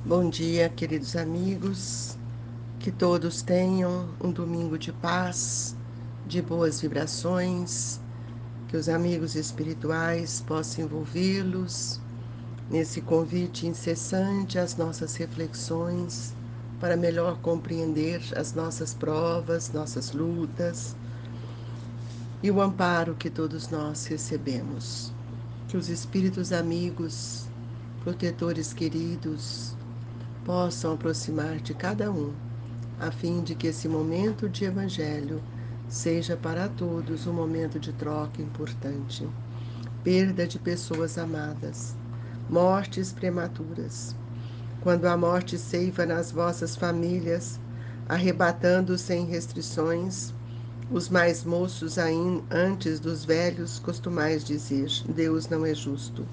Bom dia, queridos amigos. Que todos tenham um domingo de paz, de boas vibrações, que os amigos espirituais possam envolvê-los nesse convite incessante às nossas reflexões, para melhor compreender as nossas provas, nossas lutas e o amparo que todos nós recebemos. Que os espíritos amigos, protetores queridos, possam aproximar de cada um, a fim de que esse momento de Evangelho seja para todos um momento de troca importante. Perda de pessoas amadas, mortes prematuras. Quando a morte ceifa nas vossas famílias, arrebatando sem restrições, os mais moços antes dos velhos costumais dizer: Deus não é justo,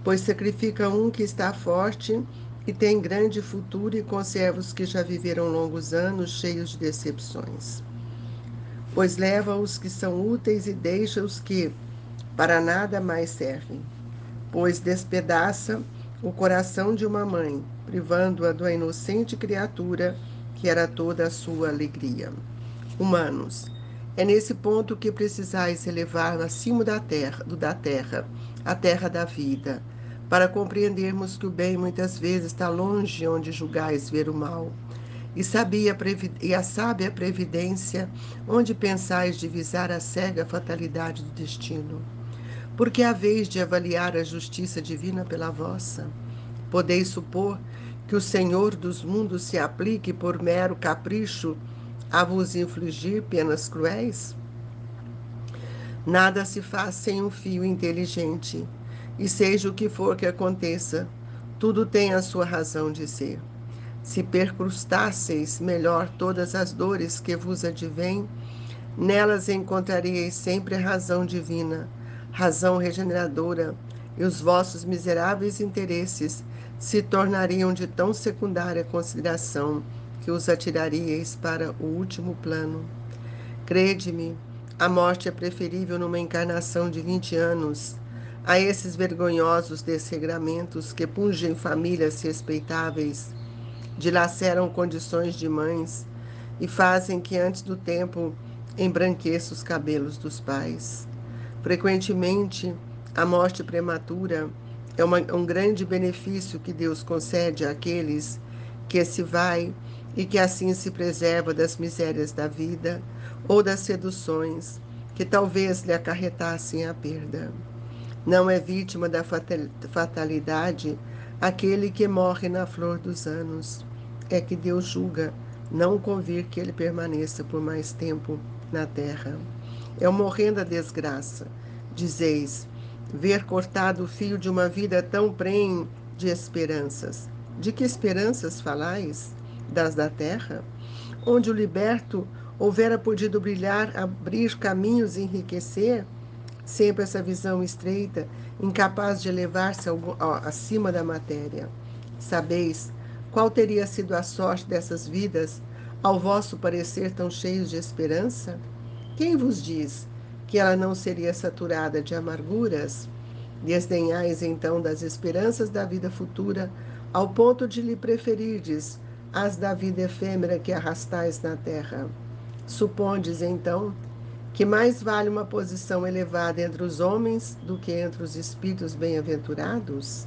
pois sacrifica um que está forte e tem grande futuro e conserva os que já viveram longos anos cheios de decepções. Pois leva os que são úteis e deixa os que para nada mais servem. Pois despedaça o coração de uma mãe, privando-a da inocente criatura que era toda a sua alegria. Humanos, é nesse ponto que precisais elevar acima da terra, a terra da vida, para compreendermos que o bem muitas vezes está longe onde julgais ver o mal, e a sábia previdência onde pensais divisar a cega fatalidade do destino. Porque haveis de avaliar a justiça divina pela vossa? Podeis supor que o Senhor dos mundos se aplique por mero capricho a vos infligir penas cruéis? Nada se faz sem um fio inteligente, e seja o que for que aconteça, tudo tem a sua razão de ser. Se percrustasseis melhor todas as dores que vos advêm, nelas encontraríeis sempre a razão divina, razão regeneradora, e os vossos miseráveis interesses se tornariam de tão secundária consideração que os atiraríeis para o último plano. Crede-me, a morte é preferível numa encarnação de 20 anos a esses vergonhosos desregramentos que pungem famílias respeitáveis, dilaceram condições de mães e fazem que antes do tempo embranqueça os cabelos dos pais. Frequentemente, a morte prematura é um grande benefício que Deus concede àqueles que se vai e que assim se preserva das misérias da vida ou das seduções que talvez lhe acarretassem a perda. Não é vítima da fatalidade aquele que morre na flor dos anos. É que Deus julga não convir que ele permaneça por mais tempo na terra. É uma horrenda desgraça, dizeis, ver cortado o fio de uma vida tão prenhe de esperanças. De que esperanças falais? Das da terra? Onde o liberto houvera podido brilhar, abrir caminhos e enriquecer? Sempre essa visão estreita, incapaz de elevar-se acima da matéria. Sabeis qual teria sido a sorte dessas vidas, ao vosso parecer tão cheios de esperança? Quem vos diz que ela não seria saturada de amarguras? Desdenhais então das esperanças da vida futura, ao ponto de lhe preferirdes as da vida efêmera que arrastais na terra. Supondes então que mais vale uma posição elevada entre os homens do que entre os espíritos bem-aventurados?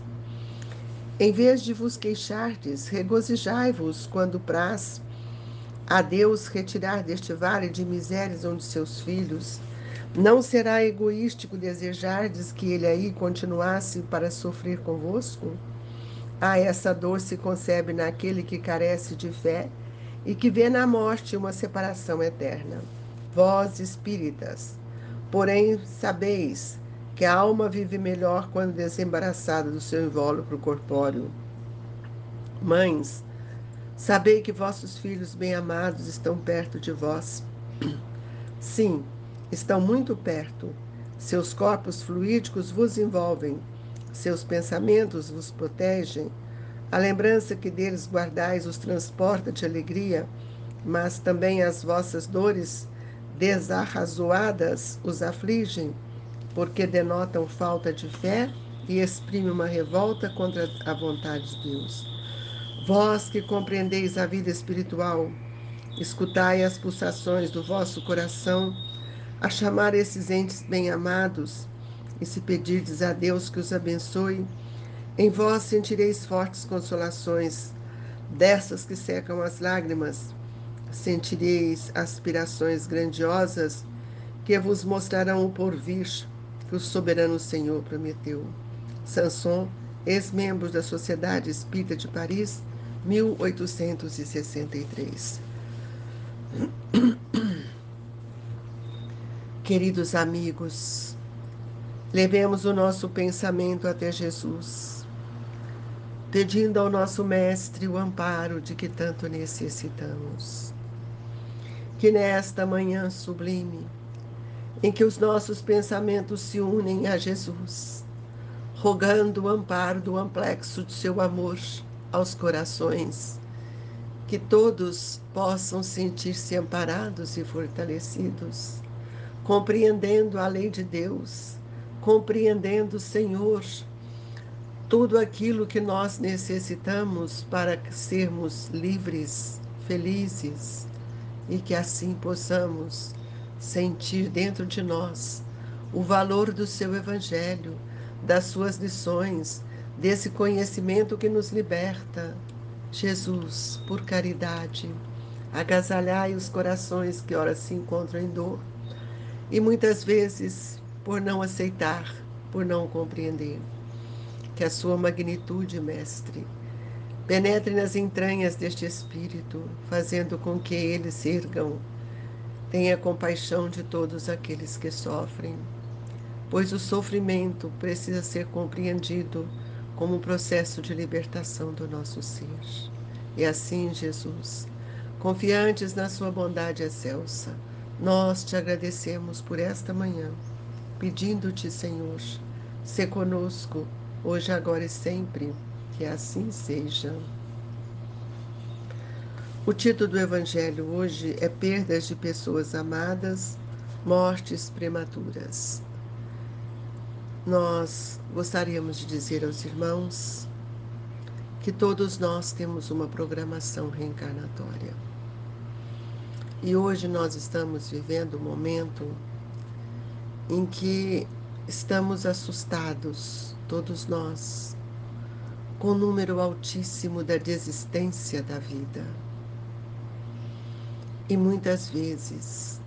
Em vez de vos queixardes, regozijai-vos quando praz a Deus retirar deste vale de misérias onde seus filhos. Não será egoístico desejardes que ele aí continuasse para sofrer convosco? Essa dor se concebe naquele que carece de fé e que vê na morte uma separação eterna. Vós, espíritas, porém, sabeis que a alma vive melhor quando desembaraçada do seu invólucro corpóreo. Mães, sabei que vossos filhos bem-amados estão perto de vós. Sim, estão muito perto. Seus corpos fluídicos vos envolvem, seus pensamentos vos protegem. A lembrança que deles guardais os transporta de alegria, mas também as vossas dores desarrazoadas os afligem, porque denotam falta de fé e exprimem uma revolta contra a vontade de Deus. Vós que compreendeis a vida espiritual, escutai as pulsações do vosso coração a chamar esses entes bem-amados, e se pedirdes a Deus que os abençoe, em vós sentireis fortes consolações, dessas que secam as lágrimas, sentireis aspirações grandiosas que vos mostrarão o porvir que o soberano Senhor prometeu. Sanson, ex-membro da Sociedade Espírita de Paris, 1863. Queridos amigos, levemos o nosso pensamento até Jesus, pedindo ao nosso Mestre o amparo de que tanto necessitamos. Que nesta manhã sublime, em que os nossos pensamentos se unem a Jesus, rogando o amparo do amplexo de seu amor aos corações, que todos possam sentir-se amparados e fortalecidos, compreendendo a lei de Deus, compreendendo, Senhor, tudo aquilo que nós necessitamos para sermos livres, felizes, e que assim possamos sentir dentro de nós o valor do seu Evangelho, das suas lições, desse conhecimento que nos liberta. Jesus, por caridade, agasalhai os corações que ora se encontram em dor e muitas vezes por não aceitar, por não compreender. Que a sua magnitude, Mestre, penetre nas entranhas deste espírito, fazendo com que eles se ergam. Tenha compaixão de todos aqueles que sofrem, pois o sofrimento precisa ser compreendido como um processo de libertação do nosso ser. E assim, Jesus, confiantes na sua bondade excelsa, nós te agradecemos por esta manhã, pedindo-te, Senhor, se conosco, hoje, agora e sempre, que assim seja. O título do Evangelho hoje é Perdas de Pessoas Amadas, Mortes Prematuras. Nós gostaríamos de dizer aos irmãos que todos nós temos uma programação reencarnatória. E hoje nós estamos vivendo um momento em que estamos assustados, todos nós, com o número altíssimo da desistência da vida. E muitas vezes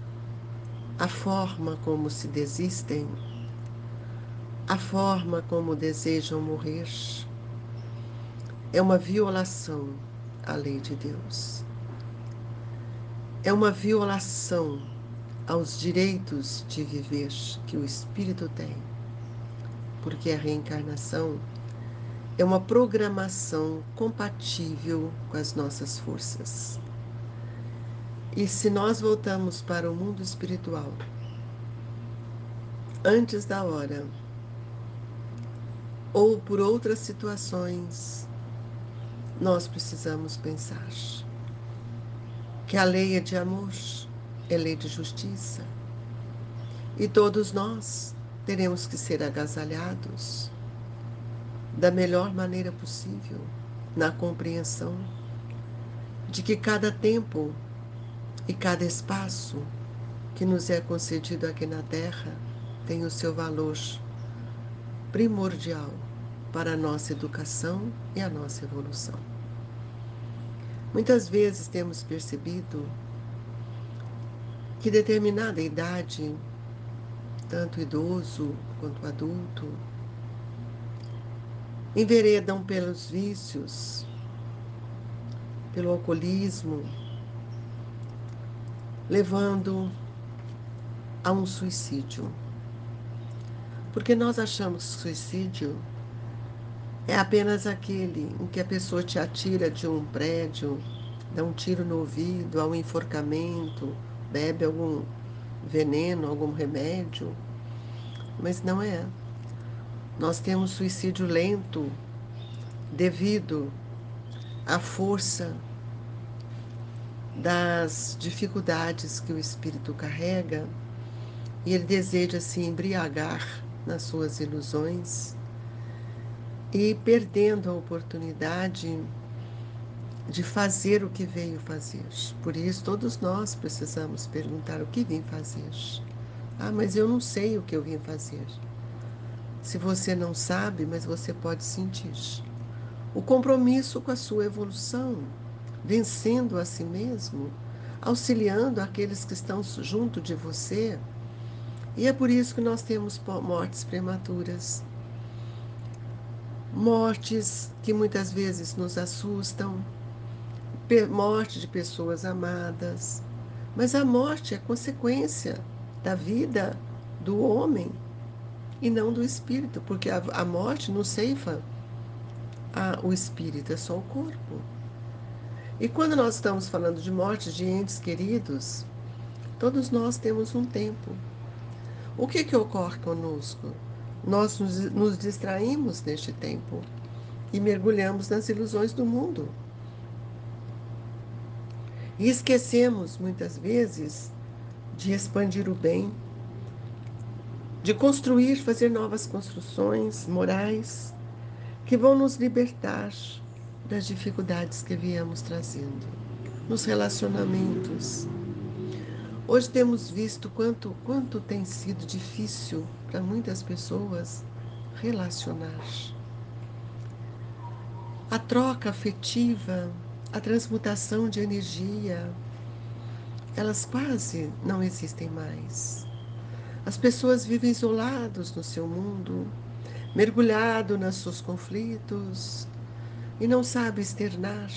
a forma como se desistem, a forma como desejam morrer, é uma violação à lei de Deus. É uma violação aos direitos de viver que o espírito tem. Porque a reencarnação é uma programação compatível com as nossas forças. E se nós voltamos para o mundo espiritual antes da hora, ou por outras situações, nós precisamos pensar que a lei é de amor, é lei de justiça, e todos nós teremos que ser agasalhados da melhor maneira possível, na compreensão de que cada tempo e cada espaço que nos é concedido aqui na Terra tem o seu valor primordial para a nossa educação e a nossa evolução. Muitas vezes temos percebido que determinada idade, tanto idoso quanto adulto, enveredam pelos vícios, pelo alcoolismo, levando a um suicídio. Porque nós achamos que suicídio é apenas aquele em que a pessoa te atira de um prédio, dá um tiro no ouvido, há um enforcamento, bebe algum veneno, algum remédio. Mas não é. Nós temos suicídio lento devido à força das dificuldades que o espírito carrega e ele deseja se embriagar nas suas ilusões e perdendo a oportunidade de fazer o que veio fazer. Por isso, todos nós precisamos perguntar o que vim fazer. Ah, mas eu não sei o que eu vim fazer. Se você não sabe, mas você pode sentir. O compromisso com a sua evolução, vencendo a si mesmo, auxiliando aqueles que estão junto de você. E é por isso que nós temos mortes prematuras. Mortes que muitas vezes nos assustam, morte de pessoas amadas. Mas a morte é consequência da vida do homem e não do espírito, porque a morte não ceifa o espírito, é só o corpo. E quando nós estamos falando de morte de entes queridos, todos nós temos um tempo. O que ocorre conosco? Nós nos distraímos neste tempo e mergulhamos nas ilusões do mundo. E esquecemos, muitas vezes, de expandir o bem, de construir, fazer novas construções morais que vão nos libertar das dificuldades que viemos trazendo nos relacionamentos. Hoje temos visto quanto tem sido difícil para muitas pessoas relacionar. A troca afetiva, a transmutação de energia, elas quase não existem mais. As pessoas vivem isolados no seu mundo, mergulhado nos seus conflitos e não sabem externar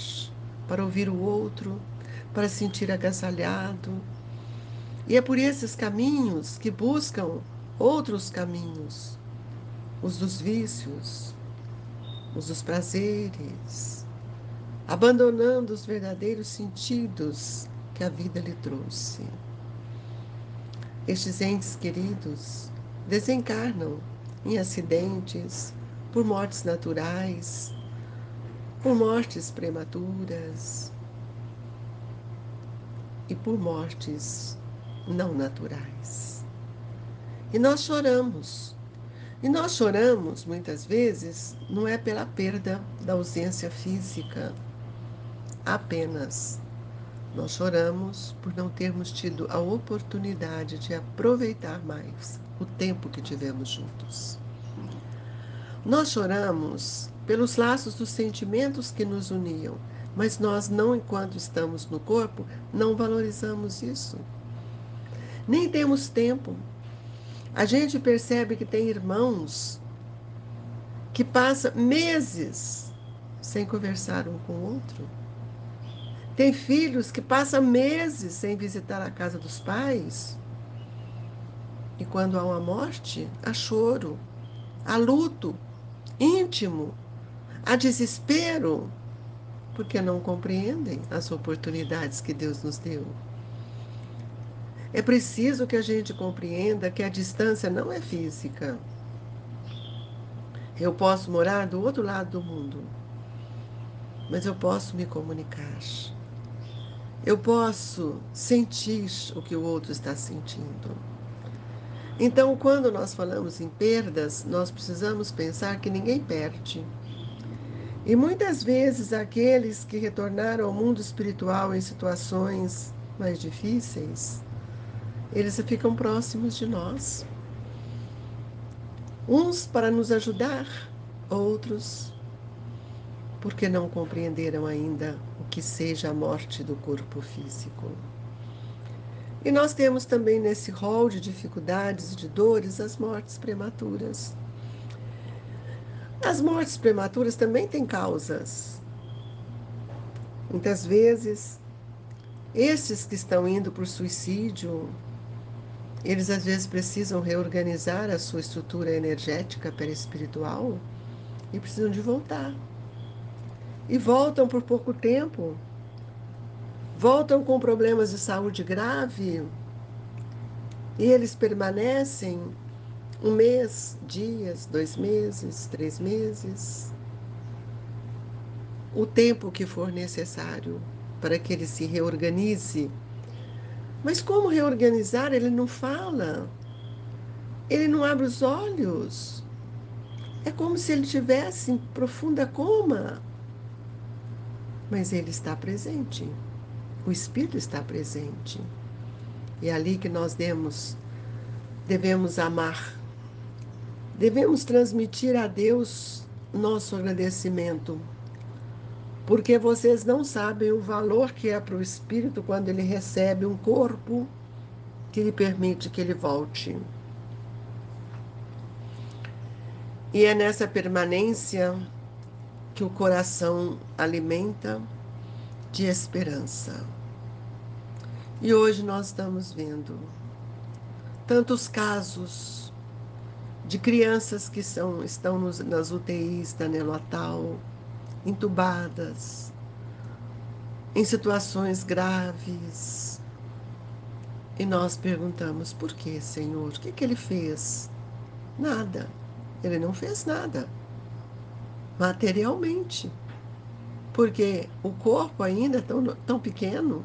para ouvir o outro, para sentir agasalhado. E é por esses caminhos que buscam outros caminhos, os dos vícios, os dos prazeres, abandonando os verdadeiros sentidos que a vida lhe trouxe. Estes entes queridos desencarnam em acidentes, por mortes naturais, por mortes prematuras e por mortes não naturais. E nós choramos. E nós choramos, muitas vezes, não é pela perda da ausência física apenas. Nós choramos por não termos tido a oportunidade de aproveitar mais o tempo que tivemos juntos. Nós choramos pelos laços dos sentimentos que nos uniam, mas nós não, enquanto estamos no corpo, não valorizamos isso. Nem temos tempo. A gente percebe que tem irmãos que passam meses sem conversar um com o outro. Tem filhos que passam meses sem visitar a casa dos pais. E quando há uma morte, há choro, há luto íntimo, há desespero, porque não compreendem as oportunidades que Deus nos deu. É preciso que a gente compreenda que a distância não é física. Eu posso morar do outro lado do mundo, mas eu posso me comunicar. Eu posso sentir o que o outro está sentindo. Então, quando nós falamos em perdas, nós precisamos pensar que ninguém perde. E muitas vezes aqueles que retornaram ao mundo espiritual em situações mais difíceis, eles ficam próximos de nós. Uns para nos ajudar, outros porque não compreenderam ainda o que seja a morte do corpo físico. E nós temos também nesse rol de dificuldades e de dores as mortes prematuras. As mortes prematuras também têm causas. Muitas vezes, esses que estão indo por suicídio, eles às vezes precisam reorganizar a sua estrutura energética perispiritual e precisam de voltar. E voltam por pouco tempo, voltam com problemas de saúde grave, e eles permanecem um mês, dias, 2 meses, 3 meses, o tempo que for necessário para que ele se reorganize. Mas como reorganizar? Ele não fala, ele não abre os olhos. É como se ele tivesse em profunda coma. mas ele está presente. O Espírito está presente. E é ali que nós devemos amar. Devemos transmitir a Deus nosso agradecimento, porque vocês não sabem o valor que é para o Espírito quando ele recebe um corpo que lhe permite que ele volte. E é nessa permanência que o coração alimenta de esperança. E hoje nós estamos vendo tantos casos de crianças que estão nas UTIs da neonatal, entubadas, em situações graves. E nós perguntamos, por que, Senhor? O que ele fez? Nada. Ele não fez nada, materialmente. Porque o corpo ainda é tão pequeno,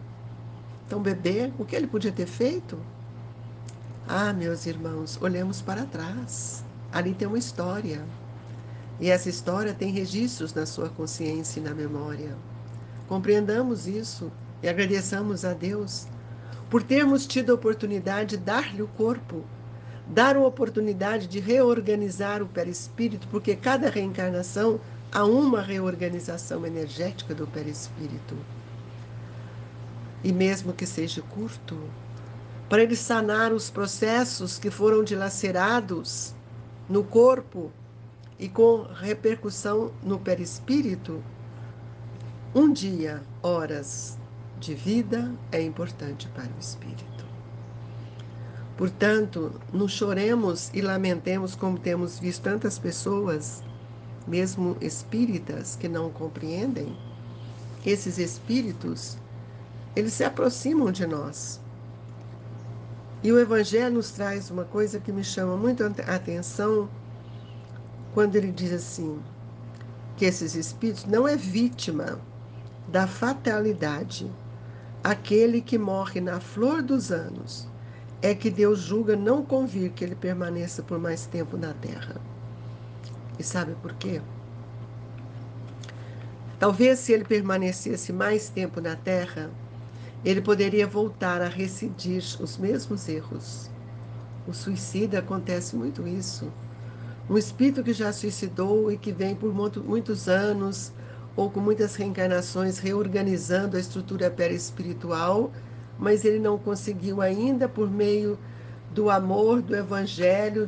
tão bebê, o que ele podia ter feito? Ah, meus irmãos, olhemos para trás. Ali tem uma história. E essa história tem registros na sua consciência e na memória. Compreendamos isso e agradeçamos a Deus por termos tido a oportunidade de dar-lhe o corpo, dar a oportunidade de reorganizar o perispírito, porque cada reencarnação há uma reorganização energética do perispírito. E mesmo que seja curto, para ele sanar os processos que foram dilacerados no corpo e com repercussão no perispírito, um dia, horas de vida é importante para o espírito. Portanto, não choremos e lamentemos como temos visto tantas pessoas, mesmo espíritas, que não compreendem. Esses espíritos, eles se aproximam de nós. E o Evangelho nos traz uma coisa que me chama muito a atenção, quando ele diz assim, que esses espíritos não é vítima da fatalidade. Aquele que morre na flor dos anos é que Deus julga não convir que ele permaneça por mais tempo na terra. E sabe por quê? Talvez se ele permanecesse mais tempo na terra, ele poderia voltar a recidir os mesmos erros. O suicídio acontece muito isso. Um espírito que já suicidou e que vem por muitos anos ou com muitas reencarnações reorganizando a estrutura perispiritual, mas ele não conseguiu ainda, por meio do amor, do evangelho,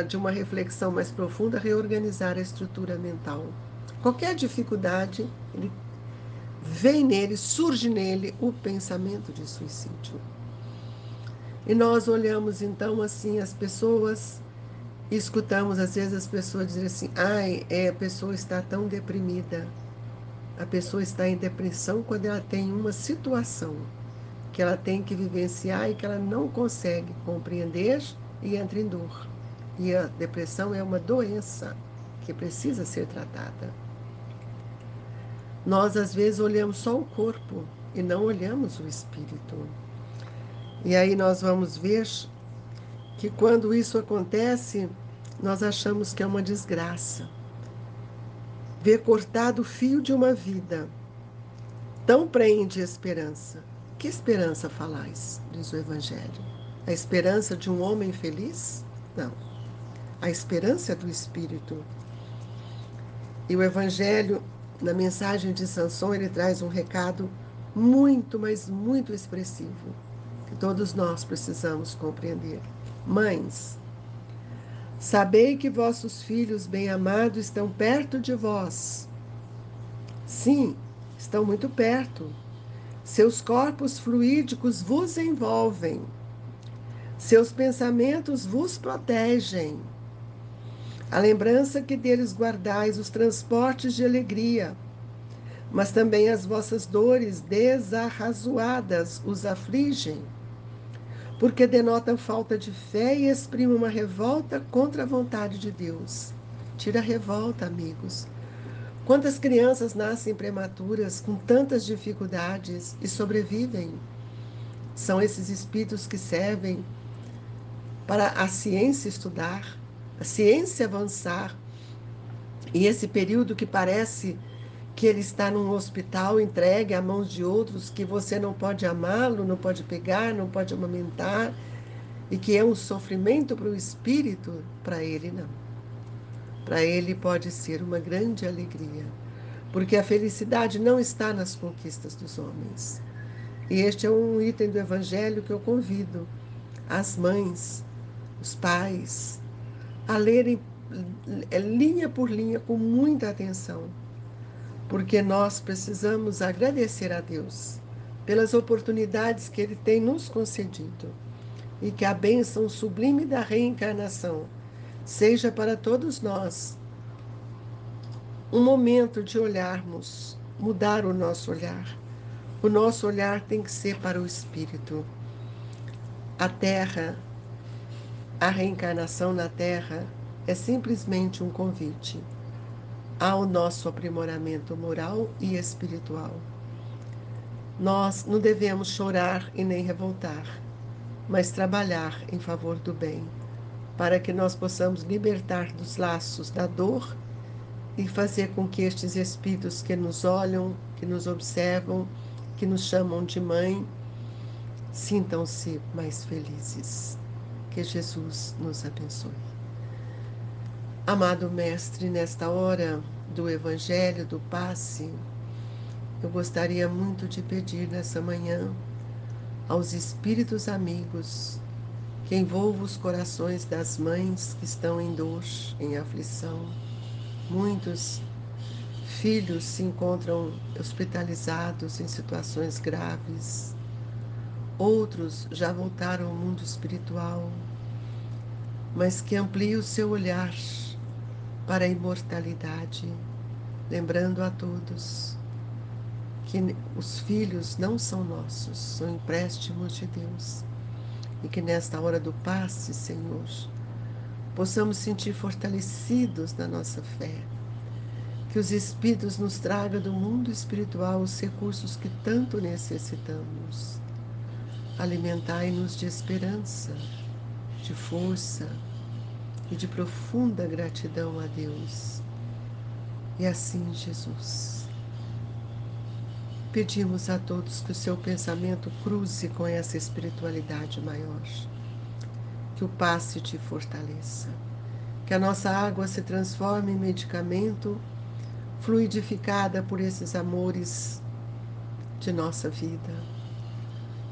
de uma reflexão mais profunda, reorganizar a estrutura mental. Qualquer dificuldade, vem nele, surge nele o pensamento de suicídio. E nós olhamos então assim as pessoas e escutamos às vezes as pessoas dizerem assim, ai, a pessoa está tão deprimida. A pessoa está em depressão quando ela tem uma situação que ela tem que vivenciar e que ela não consegue compreender e entra em dor. E a depressão é uma doença que precisa ser tratada. Nós, às vezes, olhamos só o corpo e não olhamos o espírito. E aí nós vamos ver que quando isso acontece, nós achamos que é uma desgraça. Ver cortado o fio de uma vida tão prende esperança. Que esperança falais? Diz o Evangelho. A esperança de um homem feliz? Não. A esperança do Espírito. E o Evangelho, na mensagem de Sansão, ele traz um recado muito, mas muito expressivo, que todos nós precisamos compreender. Mães, sabei que vossos filhos bem-amados estão perto de vós. Sim, estão muito perto. Seus corpos fluídicos vos envolvem. Seus pensamentos vos protegem. A lembrança que deles guardais os transportes de alegria, mas também as vossas dores desarrazoadas os afligem, porque denotam falta de fé e exprimem uma revolta contra a vontade de Deus. Tira a revolta, amigos. Quantas crianças nascem prematuras com tantas dificuldades e sobrevivem? São esses espíritos que servem para a ciência estudar, a ciência avançar. E esse período que parece que ele está num hospital entregue à mãos de outros, que você não pode amá-lo, não pode pegar, não pode amamentar, e que é um sofrimento para o espírito, para ele não. Para ele pode ser uma grande alegria, porque a felicidade não está nas conquistas dos homens. E este é um item do Evangelho que eu convido as mães, os pais, a lerem linha por linha com muita atenção, porque nós precisamos agradecer a Deus pelas oportunidades que Ele tem nos concedido e que a bênção sublime da reencarnação seja para todos nós um momento de olharmos, mudar o nosso olhar. O nosso olhar tem que ser para o espírito. A Terra, a reencarnação na Terra é simplesmente um convite ao nosso aprimoramento moral e espiritual. Nós não devemos chorar e nem revoltar, mas trabalhar em favor do bem, para que nós possamos libertar dos laços da dor e fazer com que estes espíritos que nos olham, que nos observam, que nos chamam de mãe, sintam-se mais felizes. Que Jesus nos abençoe. Amado Mestre, nesta hora do Evangelho, do passe, eu gostaria muito de pedir nessa manhã aos espíritos amigos que envolvam os corações das mães que estão em dor, em aflição. Muitos filhos se encontram hospitalizados em situações graves. Outros já voltaram ao mundo espiritual, mas que amplie o seu olhar para a imortalidade, lembrando a todos que os filhos não são nossos, são empréstimos de Deus. E que nesta hora do passe, Senhor, possamos sentir fortalecidos na nossa fé. Que os Espíritos nos tragam do mundo espiritual os recursos que tanto necessitamos. Alimentai-nos de esperança, de força e de profunda gratidão a Deus. E assim, Jesus, pedimos a todos que o seu pensamento cruze com essa espiritualidade maior, que o passe te fortaleça, que a nossa água se transforme em medicamento, fluidificada por esses amores de nossa vida.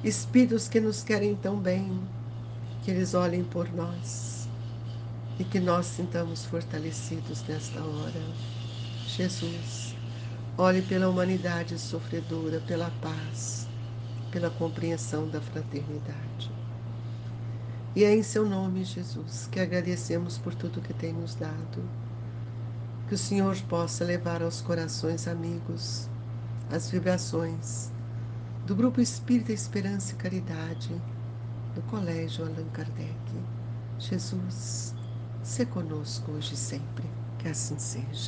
Espíritos que nos querem tão bem, que eles olhem por nós e que nós sintamos fortalecidos nesta hora. Jesus, olhe pela humanidade sofredora, pela paz, pela compreensão da fraternidade. E é em seu nome, Jesus, que agradecemos por tudo que tem nos dado. Que o Senhor possa levar aos corações amigos as vibrações do Grupo Espírita Esperança e Caridade, do Colégio Allan Kardec. Jesus, se conosco hoje e sempre. Que assim seja.